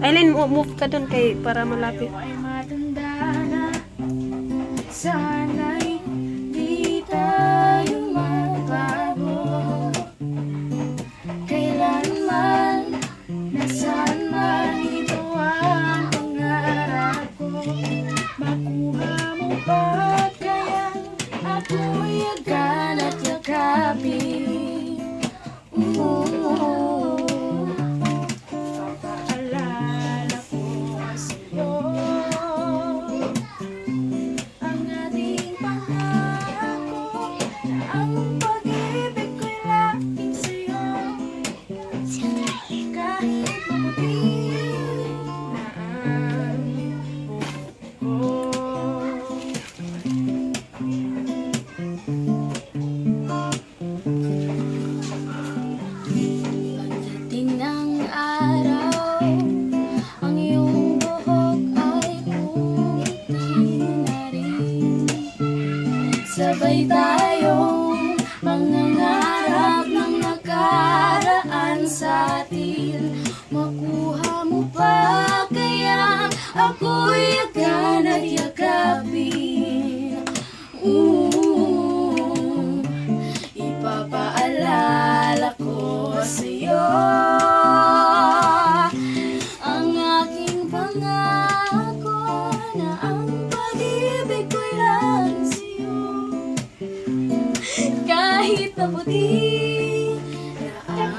Aileen, move ka dun kay para malapit. Ay matanda na, sana'y di tayo magbago. Kailanman, nasaan man, ito ang pangarap ko. Makuha mo ba kaya ako'y agad at yakapin? Papaalala ko sa'yo ang ating pangako na ang pag-ibig ko'y laging sa'yo. Kahit mabuti na ang buhok pagdating ng araw, ang iyong buhok ay puputi na rin. Sabay tayong mangangarap ng nakaraan sa atin. Makuha mo pa kaya ako'y agad at yakapin? Ipapaalala ko sa'yo ang aking pangako na ang pag-ibig ko'y lang sa'yo. Kahit maputi na ang